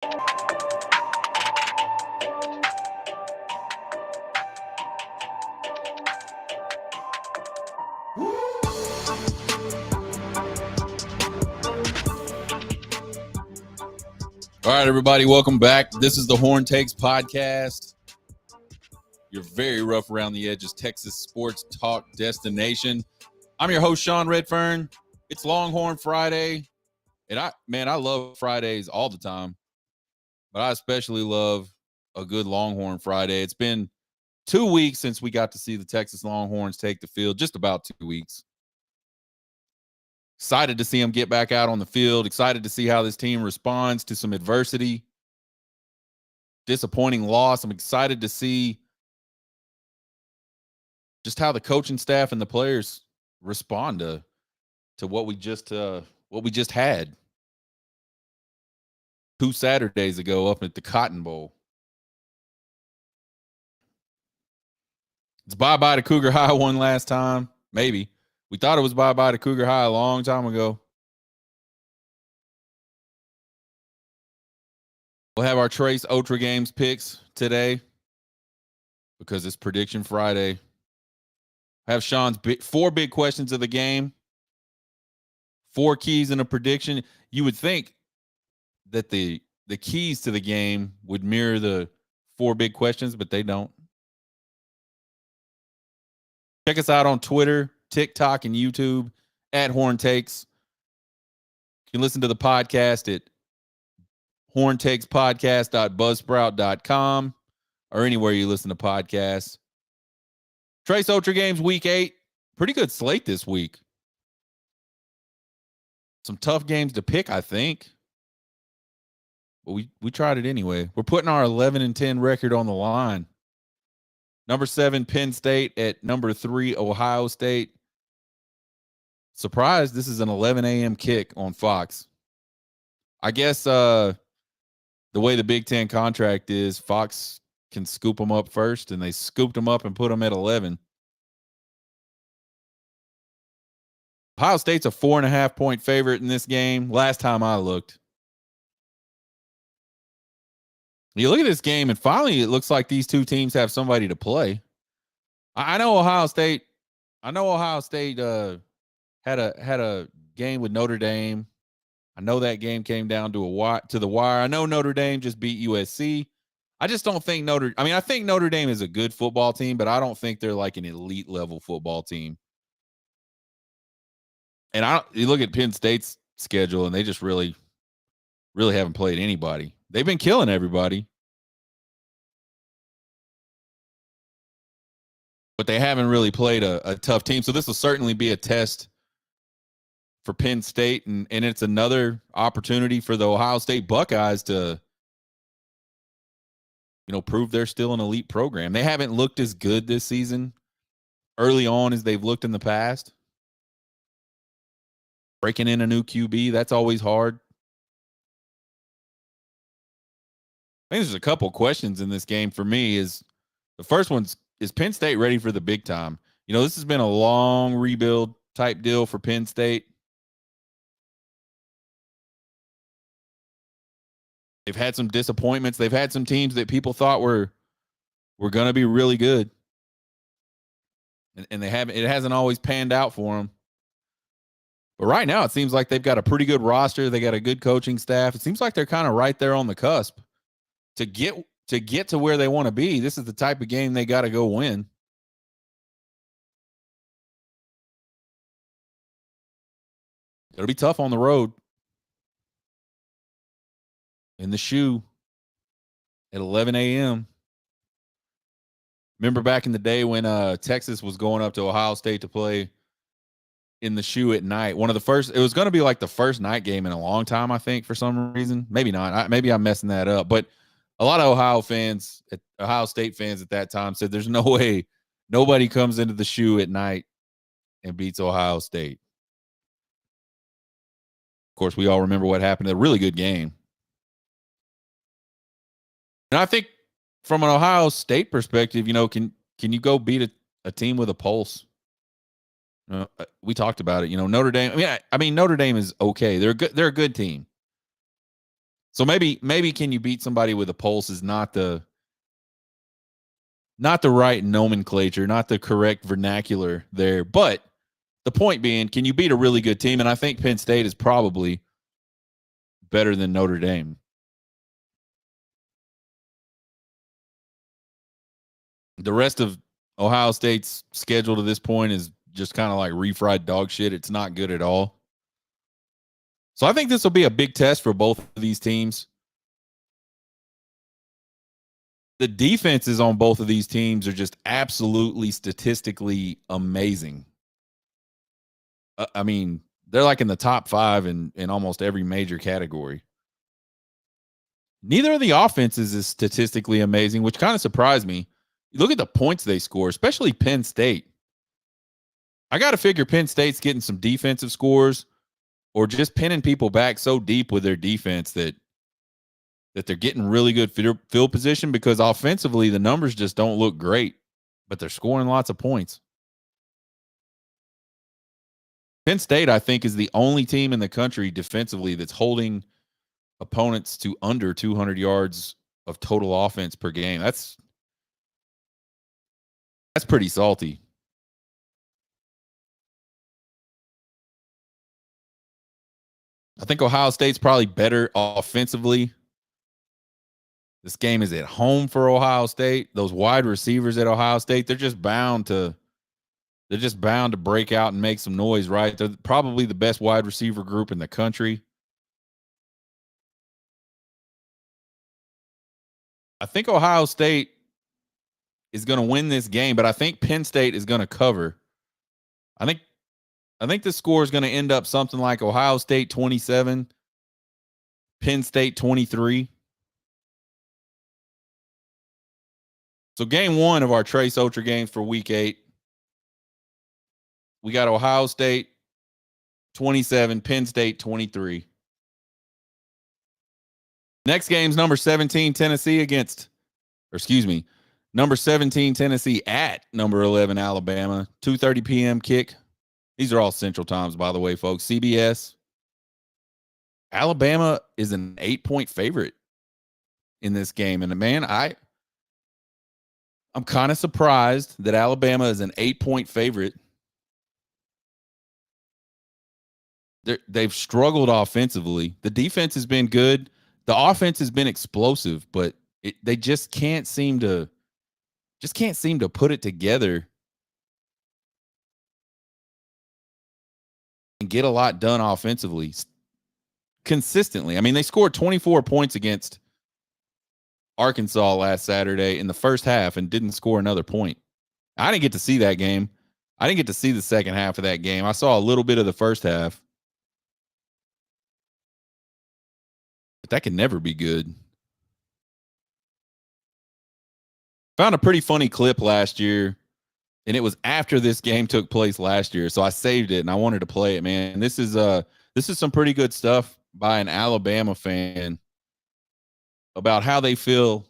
All right, everybody, welcome back. This is the Horn Takes podcast. Your very rough around the edges Texas sports talk destination. I'm your host, Sean Redfern. It's Longhorn Friday, and I love Fridays all the time, but I especially love a good Longhorn Friday. It's been 2 weeks since we got to see the Texas Longhorns take the field, just about 2 weeks. Excited to see them get back out on the field. Excited to see how this team responds to some adversity. Disappointing loss. I'm excited to see just how the coaching staff and the players respond to what we just had 2 Saturdays ago up at the Cotton Bowl. It's bye-bye to Cougar High one last time. Maybe. We thought it was bye-bye to Cougar High a long time ago. We'll have our Trace Otra games picks today because it's Prediction Friday. I have Sean's 4 big questions of the game, 4 keys in a prediction. You would think that the keys to the game would mirror the 4 big questions, but they don't. Check us out on Twitter, TikTok, and YouTube at Horn Takes. You can listen to the podcast at horntakespodcast.buzzsprout.com or anywhere you listen to podcasts. Trace Otra games week 8. Pretty good slate this week. Some tough games to pick, I think. But we tried it anyway. We're putting our 11-10 record on the line. Number 7, Penn State at number 3, Ohio State. Surprised this is an 11 a.m. kick on Fox. I guess the way the Big Ten contract is, Fox can scoop them up first, and they scooped them up and put them at 11. Ohio State's a 4.5-point favorite in this game. Last time I looked. You look at this game, and finally it looks like these two teams have somebody to play. I know Ohio State. Had a game with Notre Dame. I know that game came down to the wire. I know Notre Dame just beat USC. I just don't think I think Notre Dame is a good football team, but I don't think they're like an elite level football team. And you look at Penn State's schedule, and they just really, really haven't played anybody. They've been killing everybody, but they haven't really played a tough team. So this will certainly be a test for Penn State, and it's another opportunity for the Ohio State Buckeyes to, prove they're still an elite program. They haven't looked as good this season early on as they've looked in the past. Breaking in a new QB, that's always hard. I think there's a couple questions in this game for me. The first one's, is Penn State ready for the big time? This has been a long rebuild type deal for Penn State. They've had some disappointments. They've had some teams that people thought were going to be really good. And it hasn't always panned out for them. But right now it seems like they've got a pretty good roster. They got a good coaching staff. It seems like they're kind of right there on the cusp to get to where they want to be. This is the type of game they got to go win. It'll be tough on the road. In the shoe at 11 a.m. Remember back in the day when Texas was going up to Ohio State to play in the shoe at night? It was going to be like the first night game in a long time, I think, for some reason. Maybe not. Maybe I'm messing that up. But a lot of Ohio State fans at that time said there's no way nobody comes into the shoe at night and beats Ohio State. Of course, we all remember what happened. A really good game. And I think from an Ohio State perspective, can you go beat a team with a pulse? We talked about it. Notre Dame. Notre Dame is okay. They're good. They're a good team. So maybe can you beat somebody with a pulse is not the right nomenclature, not the correct vernacular there. But the point being, can you beat a really good team? And I think Penn State is probably better than Notre Dame. The rest of Ohio State's schedule to this point is just kind of like refried dog shit. It's not good at all. So I think this will be a big test for both of these teams. The defenses on both of these teams are just absolutely statistically amazing. I mean, they're like in the top 5 in almost every major category. Neither of the offenses is statistically amazing, which kind of surprised me. You look at the points they score, especially Penn State. I got to figure Penn State's getting some defensive scores or just pinning people back so deep with their defense that they're getting really good field position, because offensively the numbers just don't look great, but they're scoring lots of points. Penn State, I think, is the only team in the country defensively that's holding opponents to under 200 yards of total offense per game. That's pretty salty. I think Ohio State's probably better offensively. This game is at home for Ohio State. Those wide receivers at Ohio State, they're just bound to break out and make some noise, right? They're probably the best wide receiver group in the country. I think Ohio State is going to win this game, but I think Penn State is going to cover. I think the score is going to end up something like Ohio State 27, Penn State 23. So game 1 of our Trace Otra games for week 8. We got Ohio State 27, Penn State 23. Next game's number 17 Tennessee number 17 Tennessee at number 11 Alabama. 2:30 p.m. kick. These are all Central Times, by the way, folks. CBS. Alabama is an 8-point favorite in this game. And man, I'm kind of surprised that Alabama is an 8-point favorite. They've struggled offensively. The defense has been good. The offense has been explosive, but they just can't seem to put it together and get a lot done offensively consistently. I mean, they scored 24 points against Arkansas last Saturday in the first half and didn't score another point. I didn't get to see that game. I didn't get to see the second half of that game. I saw a little bit of the first half. But that can never be good. Found a pretty funny clip last year, and it was after this game took place last year. So I saved it and I wanted to play it, man. This is some pretty good stuff by an Alabama fan about how they feel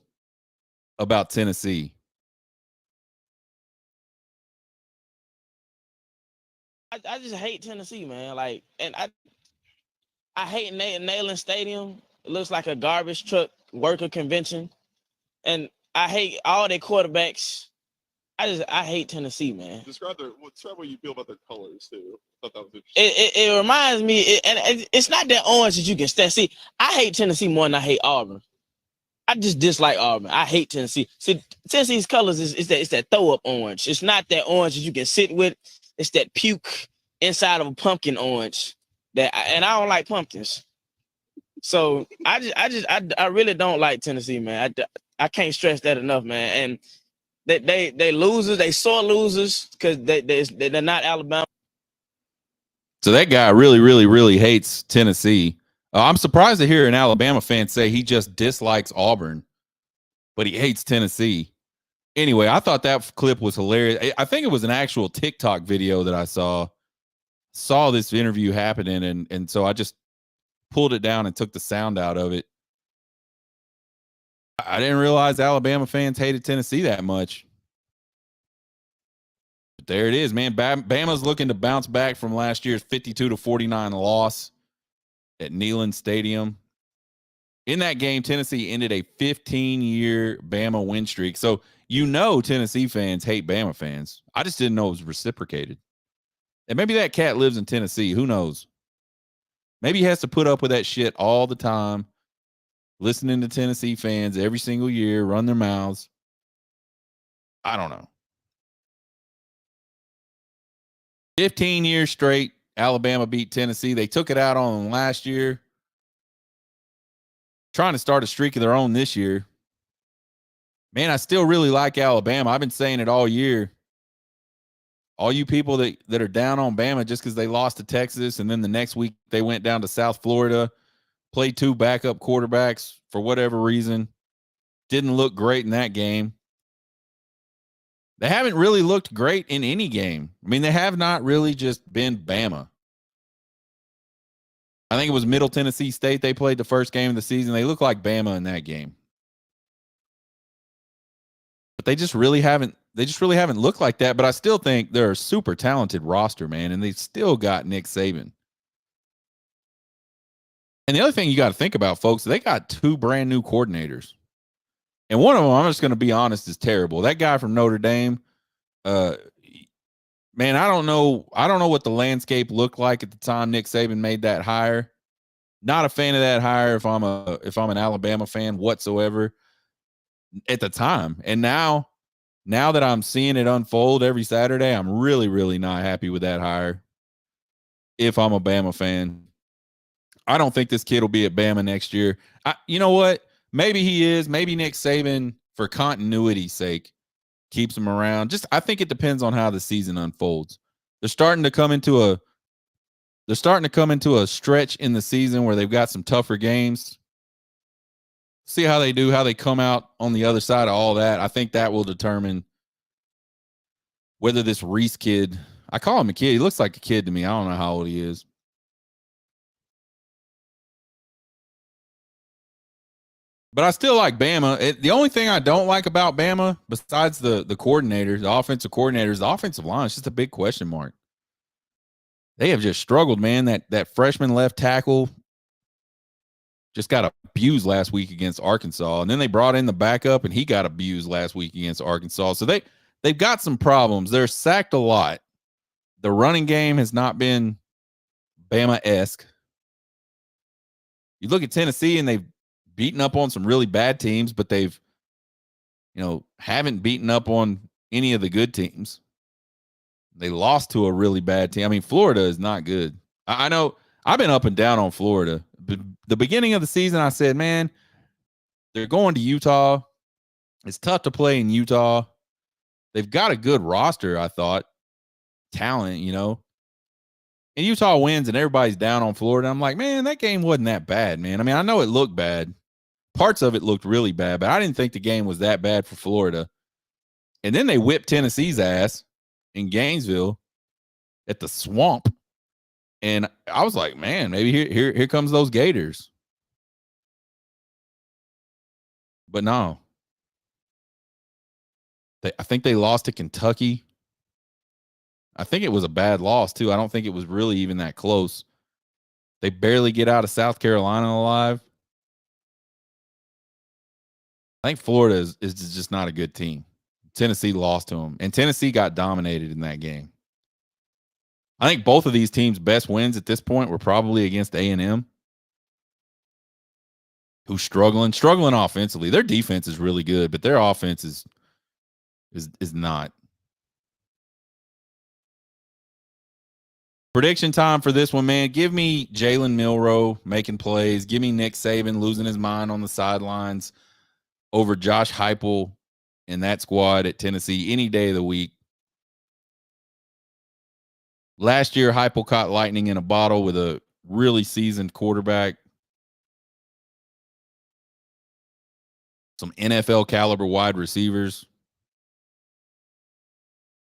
about Tennessee. I just hate Tennessee, man. Like, and I hate Neyland Stadium. It looks like a garbage truck worker convention, and I hate all their quarterbacks. I hate Tennessee, man. Describe what you feel about their colors too. I thought that was interesting. It reminds me, and it's not that orange that you can stand. See, I hate Tennessee more than I hate Auburn. I just dislike Auburn. I hate Tennessee. See, Tennessee's colors is that throw up orange. It's not that orange that you can sit with. It's that puke inside of a pumpkin orange. And I don't like pumpkins. So I really don't like Tennessee, man. I can't stress that enough, man. And they losers, they sore losers because they're not Alabama. So that guy really, really, really hates Tennessee. I'm surprised to hear an Alabama fan say he just dislikes Auburn, but he hates Tennessee. Anyway, I thought that clip was hilarious. I think it was an actual TikTok video that I saw this interview happening, and so I just pulled it down and took the sound out of it. I didn't realize Alabama fans hated Tennessee that much. But there it is, man. Bama's looking to bounce back from last year's 52-49 loss at Neyland Stadium. In that game, Tennessee ended a 15-year Bama win streak. So Tennessee fans hate Bama fans. I just didn't know it was reciprocated. And maybe that cat lives in Tennessee. Who knows? Maybe he has to put up with that shit all the time, listening to Tennessee fans every single year, run their mouths. I don't know. 15 years straight, Alabama beat Tennessee. They took it out on them last year. Trying to start a streak of their own this year. Man, I still really like Alabama. I've been saying it all year. All you people that are down on Bama just because they lost to Texas and then the next week they went down to South Florida, played 2 backup quarterbacks for whatever reason, didn't look great in that game. They haven't really looked great in any game. I mean, they have not really just been Bama. I think it was Middle Tennessee State they played the first game of the season. They look like Bama in that game. But they just really haven't looked like that. But I still think they're a super talented roster, man, and they've still got Nick Saban. And the other thing you got to think about, folks, they got 2 brand new coordinators. And one of them, I'm just going to be honest, is terrible. That guy from Notre Dame, man, I don't know what the landscape looked like at the time Nick Saban made that hire. Not a fan of that hire if I'm an Alabama fan whatsoever at the time. And now that I'm seeing it unfold every Saturday, I'm really, really not happy with that hire. If I'm a Bama fan, I don't think this kid will be at Bama next year. You know what? Maybe he is. Maybe Nick Saban, for continuity's sake, keeps him around. I think it depends on how the season unfolds. They're starting to come into a stretch in the season where they've got some tougher games. See how they do, how they come out on the other side of all that. I think that will determine whether this Reese kid, I call him a kid. He looks like a kid to me. I don't know how old he is. But I still like Bama. The only thing I don't like about Bama, besides the coordinators, the offensive coordinators, the offensive line, is just a big question mark. They have just struggled, man. That freshman left tackle just got abused last week against Arkansas. And then they brought in the backup, and he got abused last week against Arkansas. So they've got some problems. They're sacked a lot. The running game has not been Bama-esque. You look at Tennessee, and they've beaten up on some really bad teams, but they've, haven't beaten up on any of the good teams. They lost to a really bad team. I mean, Florida is not good. I know I've been up and down on Florida. The beginning of the season, I said, man, they're going to Utah. It's tough to play in Utah. They've got a good roster, I thought. Talent, And Utah wins, and everybody's down on Florida. I'm like, man, that game wasn't that bad, man. I mean, I know it looked bad. Parts of it looked really bad, but I didn't think the game was that bad for Florida. And then they whipped Tennessee's ass in Gainesville at the Swamp. And I was like, man, maybe here comes those Gators. But no. I think they lost to Kentucky. I think it was a bad loss, too. I don't think it was really even that close. They barely get out of South Carolina alive. I think Florida is just not a good team. Tennessee lost to them, and Tennessee got dominated in that game. I think both of these teams' best wins at this point were probably against A&M, who's struggling offensively. Their defense is really good, but their offense is not. Prediction time for this one, man. Give me Jalen Milroe making plays. Give me Nick Saban losing his mind on the sidelines over Josh Heupel and that squad at Tennessee any day of the week. Last year, Heupel caught lightning in a bottle with a really seasoned quarterback. Some NFL caliber wide receivers.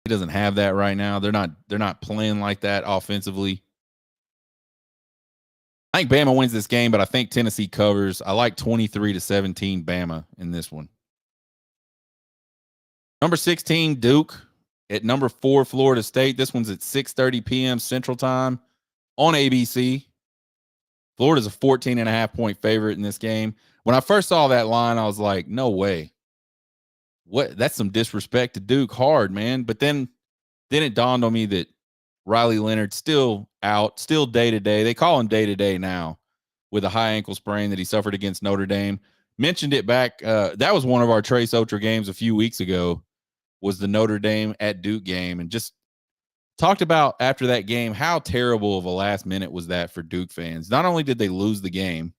He doesn't have that right now. They're not playing like that offensively. I think Bama wins this game, but I think Tennessee covers. I like 23-17 Bama in this one. Number 16, Duke. At number 4, Florida State. This one's at 6:30 p.m. Central Time on ABC. Florida's a 14.5-point favorite in this game. When I first saw that line, I was like, no way. What? That's some disrespect to Duke hard, man. But then it dawned on me that Riley Leonard's still out, still day-to-day. They call him day-to-day now with a high ankle sprain that he suffered against Notre Dame. Mentioned it back. That was one of our Trace Otra games a few weeks ago, was the Notre Dame at Duke game. And just talked about after that game how terrible of a last minute was that for Duke fans. Not only did they lose the game,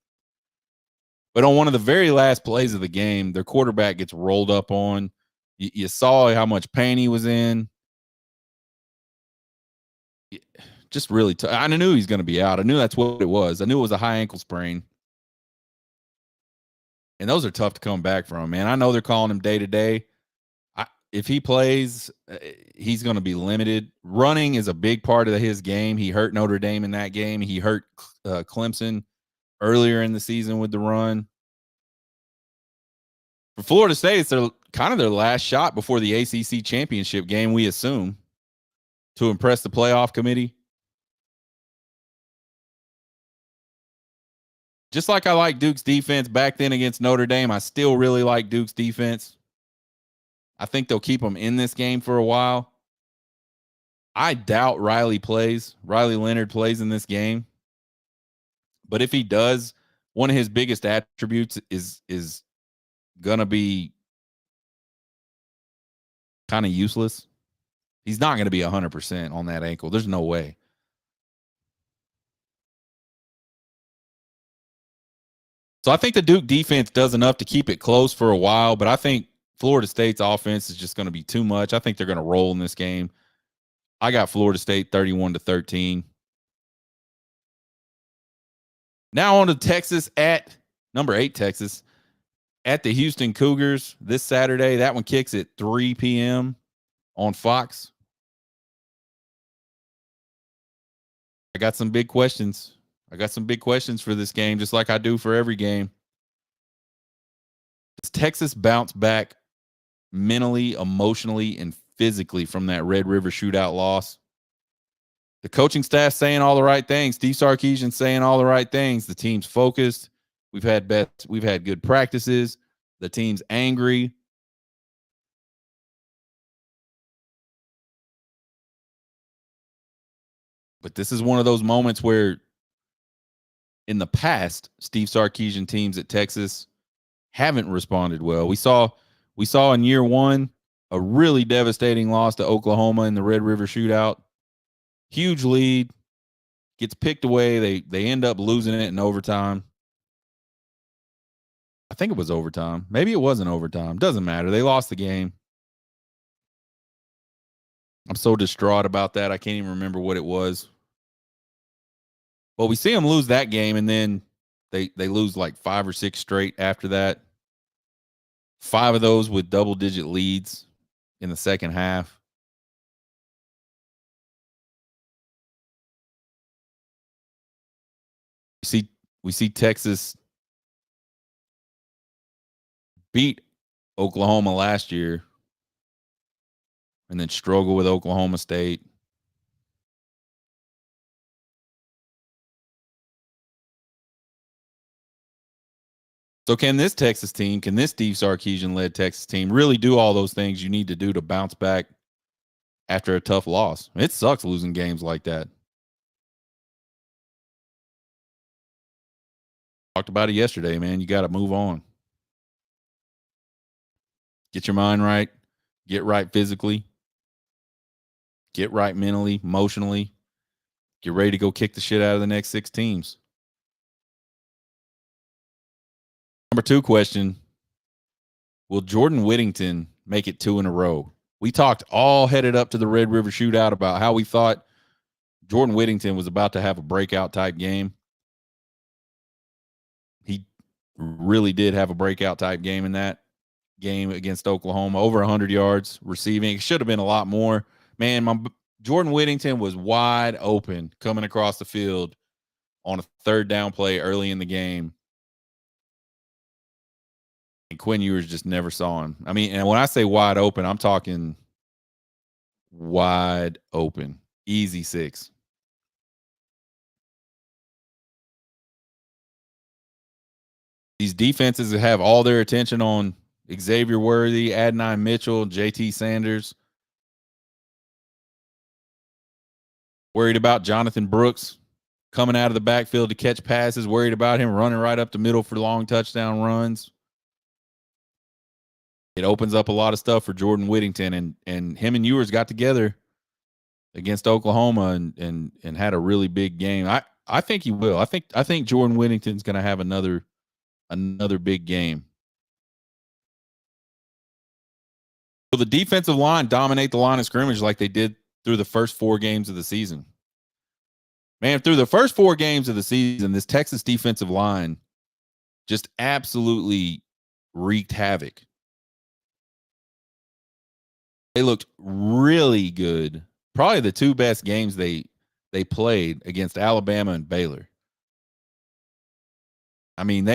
but on one of the very last plays of the game, their quarterback gets rolled up on. You saw how much pain he was in. Just really I knew he's going to be out. I knew that's what it was. I knew it was a high ankle sprain. And those are tough to come back from, man. I know they're calling him day-to-day. If he plays, he's going to be limited. Running is a big part of his game. He hurt Notre Dame in that game. He hurt Clemson earlier in the season with the run. For Florida State, it's kind of their last shot before the ACC championship game, we assume, to impress the playoff committee. Just like I like Duke's defense back then against Notre Dame, I still really like Duke's defense. I think they'll keep them in this game for a while. I doubt Riley Leonard plays in this game. But if he does, one of his biggest attributes is going to be kind of useless. He's not going to be 100% on that ankle. There's no way. So I think the Duke defense does enough to keep it close for a while, but I think Florida State's offense is just going to be too much. I think they're going to roll in this game. I got Florida State 31-13. Now on to Texas at number 8, Texas at the Houston Cougars this Saturday. That one kicks at 3 p.m. on Fox. I got some big questions. For this game, just like I do for every game. Does Texas bounce back mentally, emotionally, and physically from that Red River shootout loss? The coaching staff saying all the right things. Steve Sarkisian saying all the right things. The team's focused. We've had good practices. The team's angry. But this is one of those moments where in the past, Steve Sarkisian teams at Texas haven't responded well. We saw in year one a really devastating loss to Oklahoma in the Red River shootout. Huge lead, gets picked away. They end up losing it in overtime. I think it was overtime. Maybe it wasn't overtime. Doesn't matter. They lost the game. I'm so distraught about that. I can't even remember what it was. Well, we see them lose that game, and then they lose like 5 or 6 straight after that. 5 of those with double-digit leads in the second half. We see Texas beat Oklahoma last year and then struggle with Oklahoma State. So can this Steve Sarkisian-led Texas team really do all those things you need to do to bounce back after a tough loss? It sucks losing games like that. Talked about it yesterday, man. You got to move on. Get your mind right. Get right physically. Get right mentally, emotionally. Get ready to go kick the shit out of the next 6 teams. Number 2 question. Will Jordan Whittington make it 2 in a row? We talked all headed up to the Red River shootout about how we thought Jordan Whittington was about to have a breakout type game. He really did have a breakout type game in that game against Oklahoma. Over 100 yards receiving. It should have been a lot more. Man, Jordan Whittington was wide open coming across the field on a 3rd down play early in the game. And Quinn Ewers just never saw him. I mean, and when I say wide open, I'm talking wide open. Easy 6. These defenses have all their attention on Xavier Worthy, Adonai Mitchell, JT Sanders. Worried about Jonathan Brooks coming out of the backfield to catch passes. Worried about him running right up the middle for long touchdown runs. It opens up a lot of stuff for Jordan Whittington, and him and Ewers got together against Oklahoma and had a really big game. I think he will. I think Jordan Whittington's going to have another big game. Will the defensive line dominate the line of scrimmage like they did through the first 4 games of the season? Man, through the first 4 games of the season, this Texas defensive line just absolutely wreaked havoc. They looked really good. Probably the 2 best games they played against Alabama and Baylor. I mean,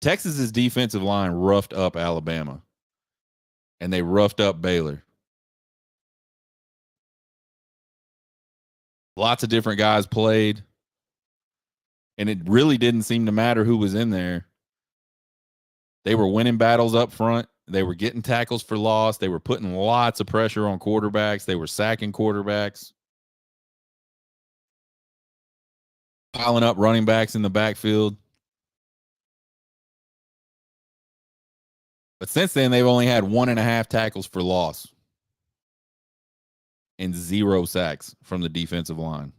Texas's defensive line roughed up Alabama, and they roughed up Baylor. Lots of different guys played, and it really didn't seem to matter who was in there. They were winning battles up front. They were getting tackles for loss. They were putting lots of pressure on quarterbacks. They were sacking quarterbacks, piling up running backs in the backfield. But since then, they've only had 1.5 tackles for loss and 0 sacks from the defensive line.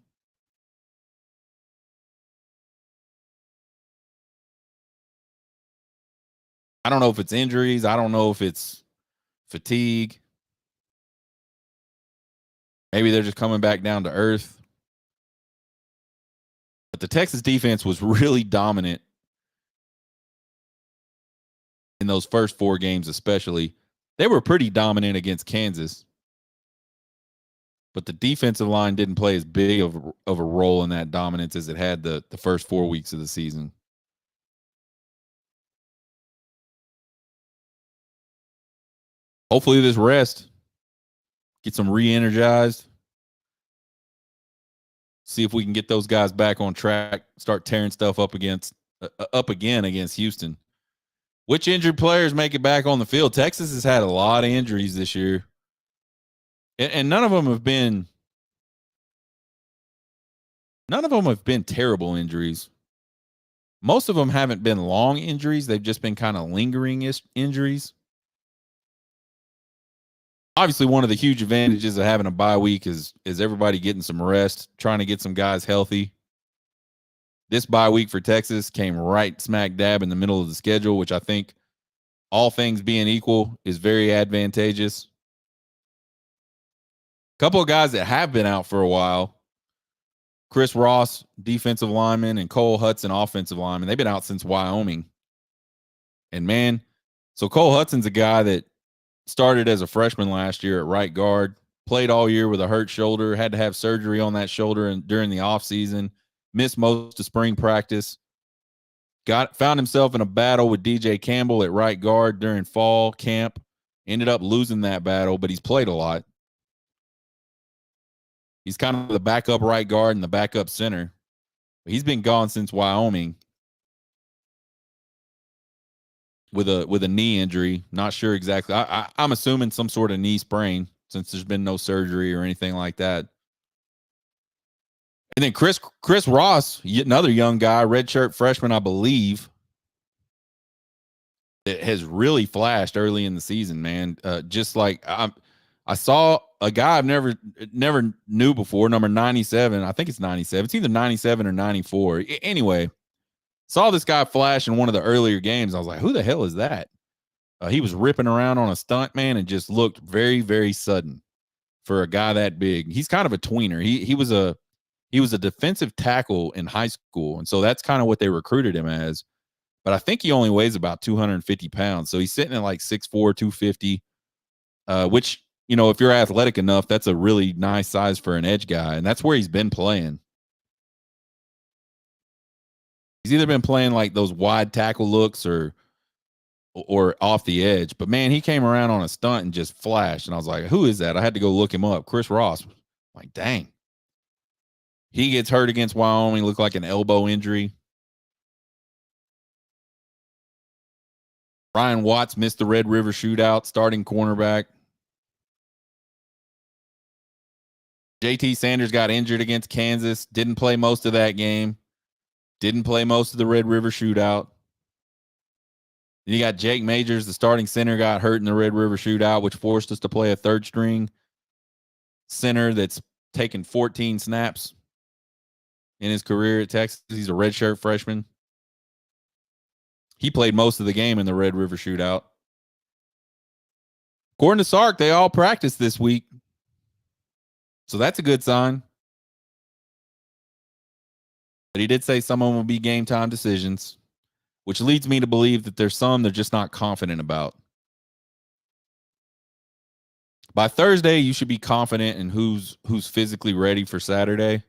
I don't know if it's injuries. I don't know if it's fatigue. Maybe they're just coming back down to earth. But the Texas defense was really dominant in those first 4 games, especially. They were pretty dominant against Kansas. But the defensive line didn't play as big of a role in that dominance as it had the first 4 weeks of the season. Hopefully this rest gets them re-energized. See if we can get those guys back on track, start tearing stuff up again against Houston. Which injured players make it back on the field? Texas has had a lot of injuries this year. And none of them have been terrible injuries. Most of them haven't been long injuries. They've just been kind of lingering injuries. Obviously, one of the huge advantages of having a bye week is everybody getting some rest, trying to get some guys healthy. This bye week for Texas came right smack dab in the middle of the schedule, which I think, all things being equal, is very advantageous. A couple of guys that have been out for a while, Chris Ross, defensive lineman, and Cole Hudson, offensive lineman. They've been out since Wyoming. And man, so Cole Hudson's a guy that started as a freshman last year at right guard, played all year with a hurt shoulder, had to have surgery on that shoulder during the offseason, missed most of spring practice, found himself in a battle with DJ Campbell at right guard during fall camp, ended up losing that battle, but he's played a lot. He's kind of the backup right guard and the backup center. He's been gone since Wyoming with a knee injury. Not sure exactly. I'm assuming some sort of knee sprain since there's been no surgery or anything like that. And then Chris Ross, another young guy, redshirt freshman, I believe, that has really flashed early in the season, man. Just like I saw a guy I've never knew before, number 97. I think it's 97. It's either 97 or 94. Anyway, saw this guy flash in one of the earlier games. I was like, who the hell is that? He was ripping around on a stunt, man, and just looked very, very sudden for a guy that big. He's kind of a tweener. He was a defensive tackle in high school, and so that's kind of what they recruited him as. But I think he only weighs about 250 pounds. So he's sitting at like 6'4", 250, which, you know, if you're athletic enough, that's a really nice size for an edge guy. And that's where he's been playing. He's either been playing like those wide tackle looks or off the edge. But, man, he came around on a stunt and just flashed. And I was like, who is that? I had to go look him up. Chris Ross. I'm like, dang. He gets hurt against Wyoming, looked like an elbow injury. Ryan Watts missed the Red River Shootout, starting cornerback. JT Sanders got injured against Kansas, didn't play most of that game, didn't play most of the Red River Shootout. Then you got Jake Majors, the starting center, got hurt in the Red River Shootout, which forced us to play a third string center that's taken 14 snaps in his career at Texas. He's a redshirt freshman. He played most of the game in the Red River Shootout. According to Sark, they all practiced this week. So that's a good sign. But he did say some of them will be game time decisions, which leads me to believe that there's some they're just not confident about. By Thursday, you should be confident in who's physically ready for Saturday.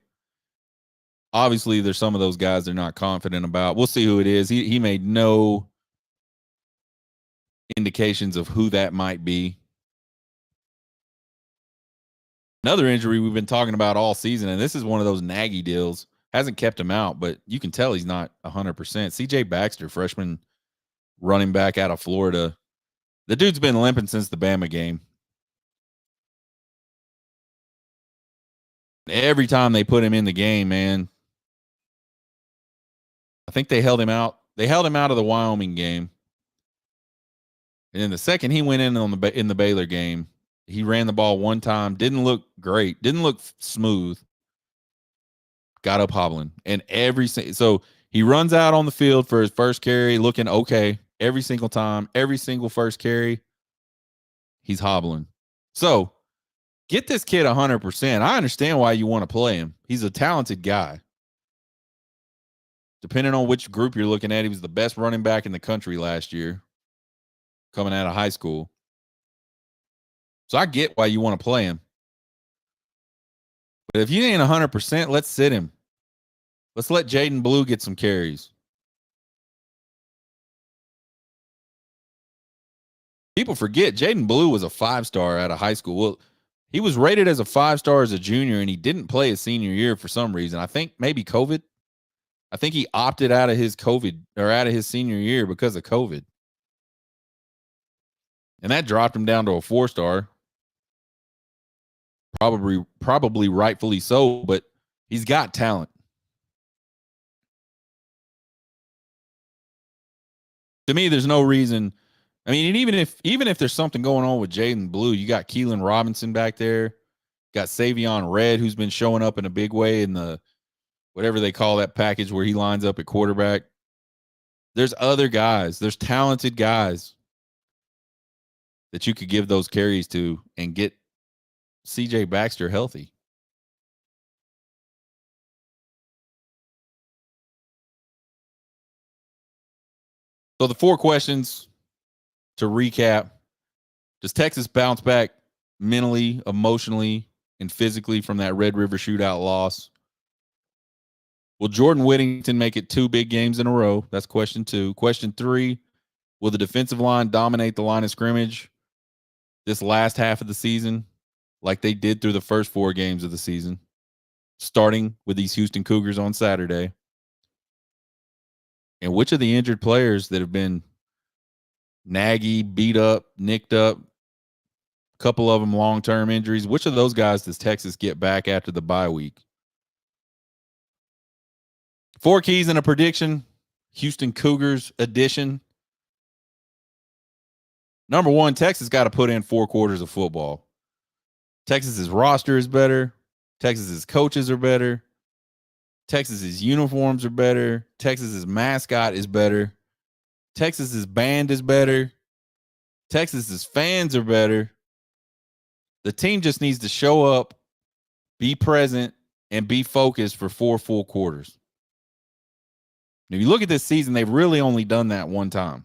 Obviously, there's some of those guys they're not confident about. We'll see who it is. He made no indications of who that might be. Another injury we've been talking about all season, and this is one of those naggy deals. Hasn't kept him out, but you can tell he's not 100%. CJ Baxter, freshman running back out of Florida. The dude's been limping since the Bama game. Every time they put him in the game, man, I think they held him out. They held him out of the Wyoming game. And then the second he went in the Baylor game, he ran the ball one time, didn't look great, didn't look smooth. Got up hobbling. And so he runs out on the field for his first carry looking okay every single time, every single first carry, he's hobbling. So get this kid 100%. I understand why you want to play him. He's a talented guy. Depending on which group you're looking at, he was the best running back in the country last year coming out of high school. So I get why you want to play him. But if you ain't 100%, let's sit him. Let's let Jaden Blue get some carries. People forget Jaden Blue was a 5-star out of high school. Well, he was rated as a 5-star as a junior, and he didn't play his senior year for some reason. I think maybe COVID. I think he opted out of his senior year because of COVID. And that dropped him down to a 4-star. Probably rightfully so, but he's got talent. To me, there's no reason. I mean, and even if there's something going on with Jaden Blue, you got Keelan Robinson back there, got Savion Red, who's been showing up in a big way in the whatever they call that package where he lines up at quarterback. There's other guys. There's talented guys that you could give those carries to and get CJ Baxter healthy. So the 4 questions to recap. Does Texas bounce back mentally, emotionally, and physically from that Red River Shootout loss? Will Jordan Whittington make it 2 big games in a row? That's question 2. Question 3, will the defensive line dominate the line of scrimmage this last half of the season like they did through the first 4 games of the season, starting with these Houston Cougars on Saturday? And which of the injured players that have been naggy, beat up, nicked up, a couple of them long-term injuries, which of those guys does Texas get back after the bye week? 4 keys and a prediction, Houston Cougars edition. Number 1, Texas got to put in 4 quarters of football. Texas's roster is better. Texas's coaches are better. Texas's uniforms are better. Texas's mascot is better. Texas's band is better. Texas's fans are better. The team just needs to show up, be present, and be focused for 4 full quarters. If you look at this season, they've really only done that one time.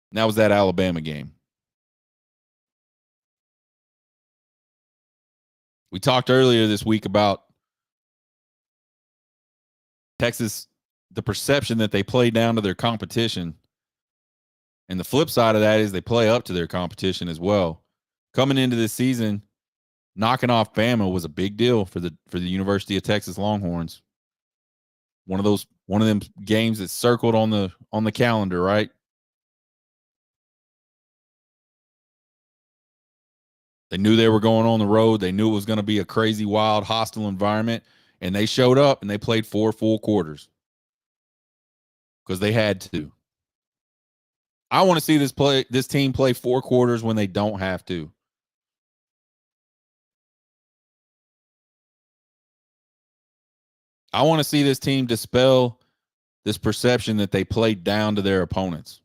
And that was that Alabama game. We talked earlier this week about Texas, the perception that they play down to their competition. And the flip side of that is they play up to their competition as well. Coming into this season, knocking off Bama was a big deal for the University of Texas Longhorns. One of them games that's circled on the calendar, right? They knew they were going on the road. They knew it was going to be a crazy, wild, hostile environment, and they showed up and they played 4 full quarters because they had to. I want to see this team play 4 quarters when they don't have to. I want to see this team dispel this perception that they played down to their opponents.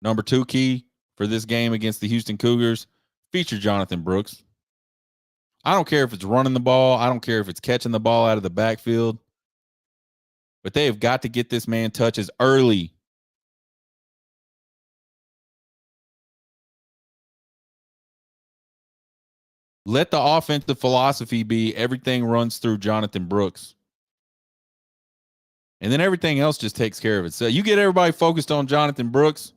Number 2 key for this game against the Houston Cougars, feature Jonathan Brooks. I don't care if it's running the ball. I don't care if it's catching the ball out of the backfield. But they have got to get this man touches early. Let the offensive philosophy be everything runs through Jonathan Brooks. And then everything else just takes care of it. So you get everybody focused on Jonathan Brooks,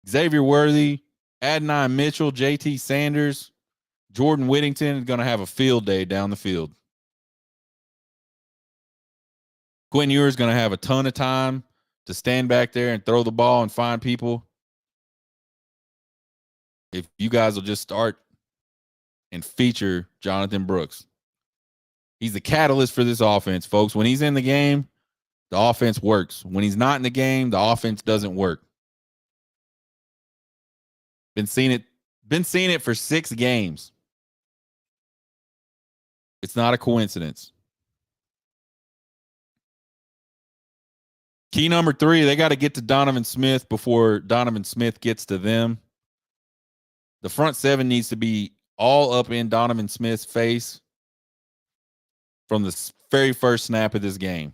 Xavier Worthy, Adonai Mitchell, JT Sanders, Jordan Whittington is going to have a field day down the field. Quinn Ewers is going to have a ton of time to stand back there and throw the ball and find people. If you guys will just start and feature Jonathan Brooks. He's the catalyst for this offense, folks. When he's in the game, the offense works. When he's not in the game, the offense doesn't work. Been seeing it for 6 games. It's not a coincidence. Key number 3, they got to get to Donovan Smith before Donovan Smith gets to them. The front 7 needs to be all up in Donovan Smith's face from the very first snap of this game.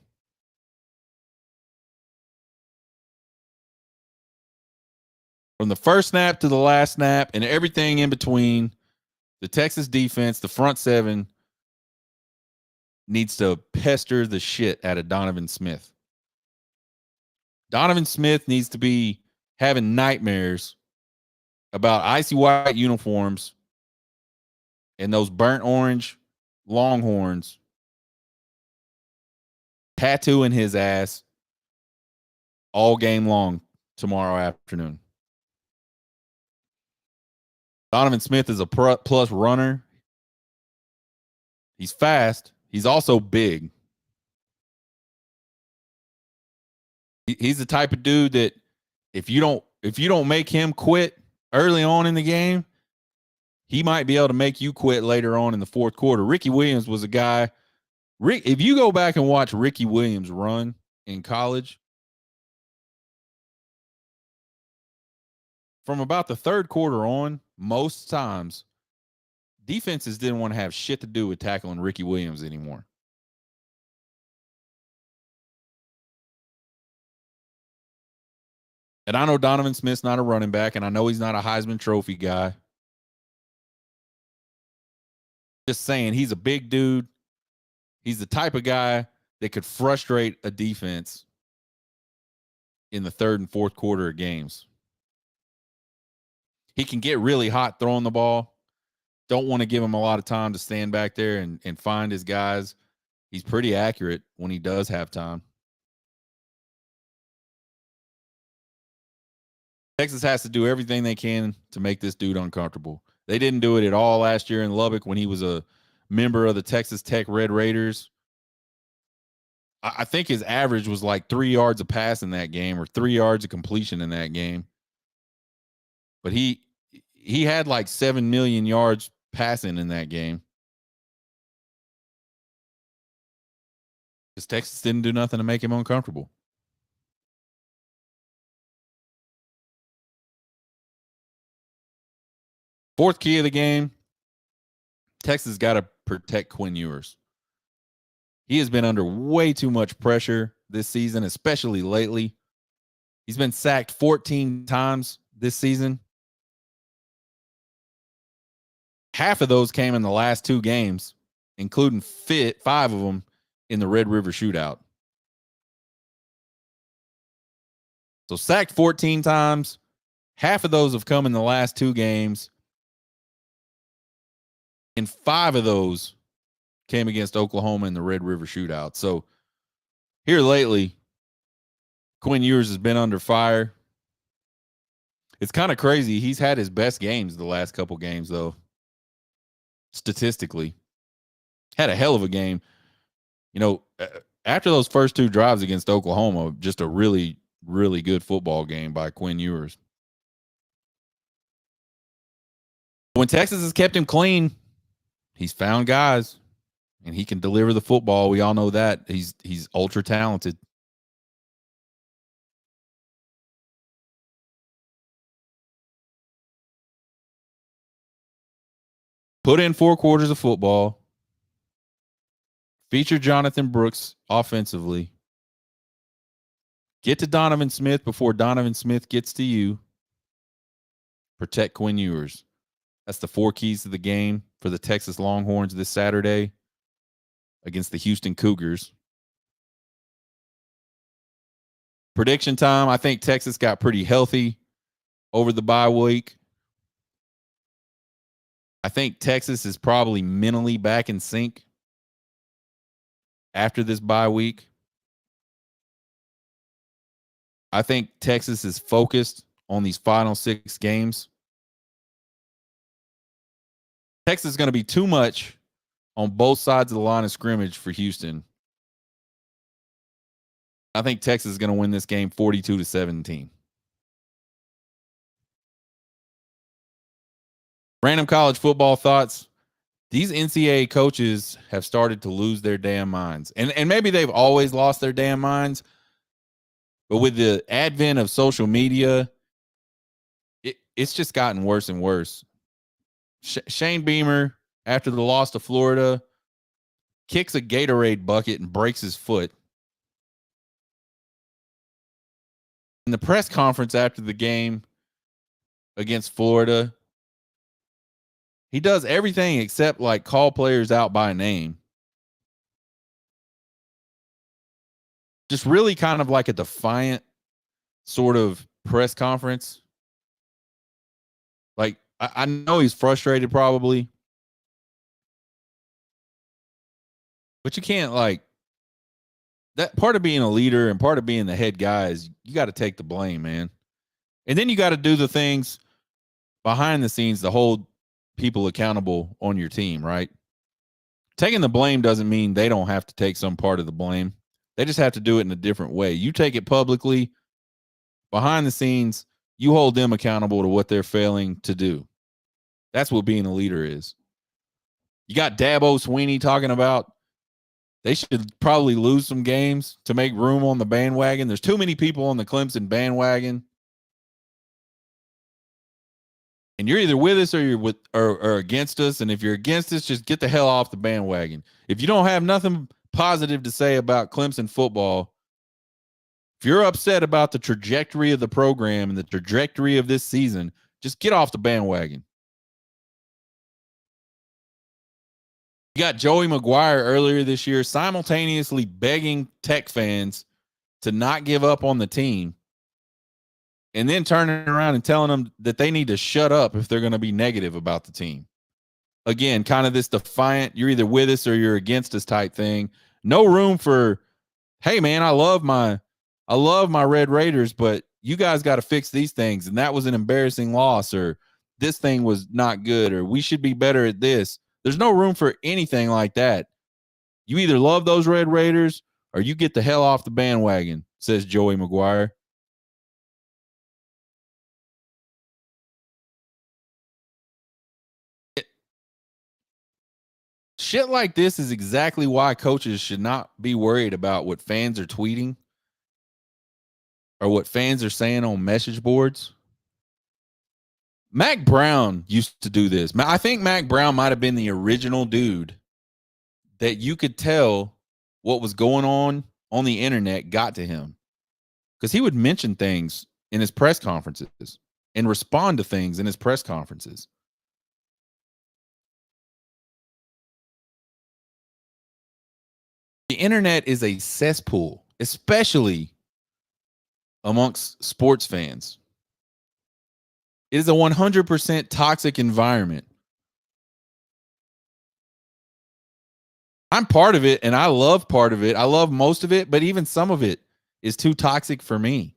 From the first snap to the last snap and everything in between, the Texas defense, the front 7, needs to pester the shit out of Donovan Smith. Donovan Smith needs to be having nightmares about icy white uniforms and those burnt orange Longhorns tattooing his ass all game long tomorrow afternoon. Donovan Smith is a plus runner. He's fast. He's also big. He's the type of dude that if you don't make him quit early on in the game, he might be able to make you quit later on in the fourth quarter. Ricky Williams was a guy. If you go back and watch Ricky Williams run in college, from about the third quarter on, most times, defenses didn't want to have shit to do with tackling Ricky Williams anymore. And I know Donovan Smith's not a running back, and I know he's not a Heisman Trophy guy. Just saying, he's a big dude. He's the type of guy that could frustrate a defense in the third and fourth quarter of games. He can get really hot throwing the ball. Don't want to give him a lot of time to stand back there and find his guys. He's pretty accurate when he does have time. Texas has to do everything they can to make this dude uncomfortable. They didn't do it at all last year in Lubbock when he was a member of the Texas Tech Red Raiders. I think his average was like 3 yards of pass in that game or 3 yards of completion in that game. But he had like 7 million yards passing in that game. Because Texas didn't do nothing to make him uncomfortable. Fourth key of the game, Texas got to protect Quinn Ewers. He has been under way too much pressure this season, especially lately. He's been sacked 14 times this season. Half of those came in the last 2 games, including 5 of them in the Red River Shootout. So sacked 14 times. Half of those have come in the last 2 games. And 5 of those came against Oklahoma in the Red River Shootout. So here lately, Quinn Ewers has been under fire. It's kind of crazy. He's had his best games the last couple games, though, statistically. Had a hell of a game. After those first 2 drives against Oklahoma, just a really, really good football game by Quinn Ewers. When Texas has kept him clean, he's found guys, and he can deliver the football. We all know that. He's ultra talented. Put in 4 quarters of football. Feature Jonathan Brooks offensively. Get to Donovan Smith before Donovan Smith gets to you. Protect Quinn Ewers. That's the 4 keys to the game for the Texas Longhorns this Saturday against the Houston Cougars. Prediction time. I think Texas got pretty healthy over the bye week. I think Texas is probably mentally back in sync after this bye week. I think Texas is focused on these final 6 games. Texas is going to be too much on both sides of the line of scrimmage for Houston. I think Texas is going to win this game 42-17. Random college football thoughts. These NCAA coaches have started to lose their damn minds. And maybe they've always lost their damn minds. But with the advent of social media, it's just gotten worse and worse. Shane Beamer, after the loss to Florida, kicks a Gatorade bucket and breaks his foot. In the press conference after the game against Florida, he does everything except like call players out by name. Just really kind of like a defiant sort of press conference. Like, I know he's frustrated probably, but you can't that part of being a leader and part of being the head guy is you got to take the blame, man. And then you got to do the things behind the scenes to hold people accountable on your team, right? Taking the blame doesn't mean they don't have to take some part of the blame. They just have to do it in a different way. You take it publicly. Behind the scenes, you hold them accountable to what they're failing to do. That's what being a leader is. You got Dabo Swinney talking about they should probably lose some games to make room on the bandwagon. There's too many people on the Clemson bandwagon. And you're either with us or you're or against us. And if you're against us, just get the hell off the bandwagon. If you don't have nothing positive to say about Clemson football, if you're upset about the trajectory of the program and the trajectory of this season, just get off the bandwagon. You got Joey McGuire earlier this year simultaneously begging Tech fans to not give up on the team and then turning around and telling them that they need to shut up if they're going to be negative about the team. Again, kind of this defiant, you're either with us or you're against us type thing. No room for, hey, man, I love my Red Raiders, but you guys got to fix these things. And that was an embarrassing loss, or this thing was not good, or we should be better at this. There's no room for anything like that. You either love those Red Raiders or you get the hell off the bandwagon, says Joey McGuire. Shit like this is exactly why coaches should not be worried about what fans are tweeting or what fans are saying on message boards. Mac Brown used to do this. I think Mac Brown might have been the original dude that you could tell what was going on the internet got to him, because he would mention things in his press conferences and respond to things in his press conferences. The internet is a cesspool, especially amongst sports fans. It is a 100% toxic environment. I'm part of it, and I love part of it. I love most of it, but even some of it is too toxic for me.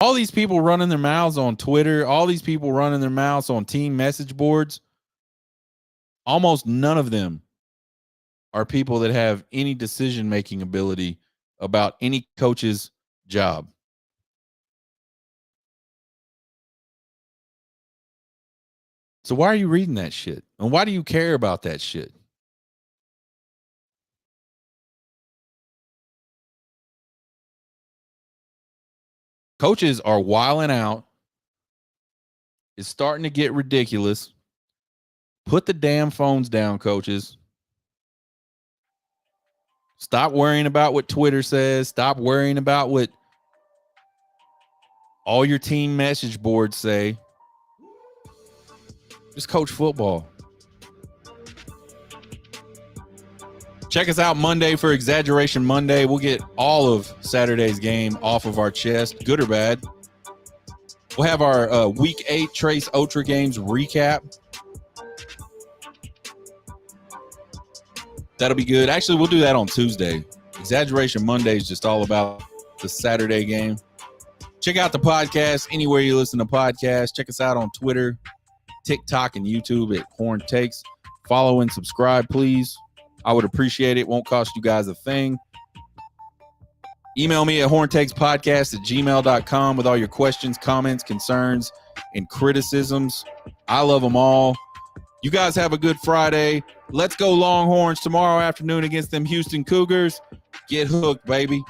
All these people running their mouths on Twitter, all these people running their mouths on team message boards, almost none of them are people that have any decision-making ability about any coach's job. So why are you reading that shit? And why do you care about that shit? Coaches are wilding out. It's starting to get ridiculous. Put the damn phones down, coaches. Stop worrying about what Twitter says. Stop worrying about what all your team message boards say. Just coach football. Check us out Monday for Exaggeration Monday. We'll get all of Saturday's game off of our chest, good or bad. We'll have our Week 8 Trace Otra games recap. That'll be good. Actually, we'll do that on Tuesday. Exaggeration Monday is just all about the Saturday game. Check out the podcast anywhere you listen to podcasts. Check us out on Twitter, TikTok, and YouTube at Horn Takes. Follow and subscribe, please. I would appreciate it. Won't cost you guys a thing. Email me at horntakespodcast@gmail.com with all your questions, comments, concerns, and criticisms. I love them all. You guys have a good Friday. Let's go Longhorns tomorrow afternoon against them Houston Cougars. Get hooked, baby.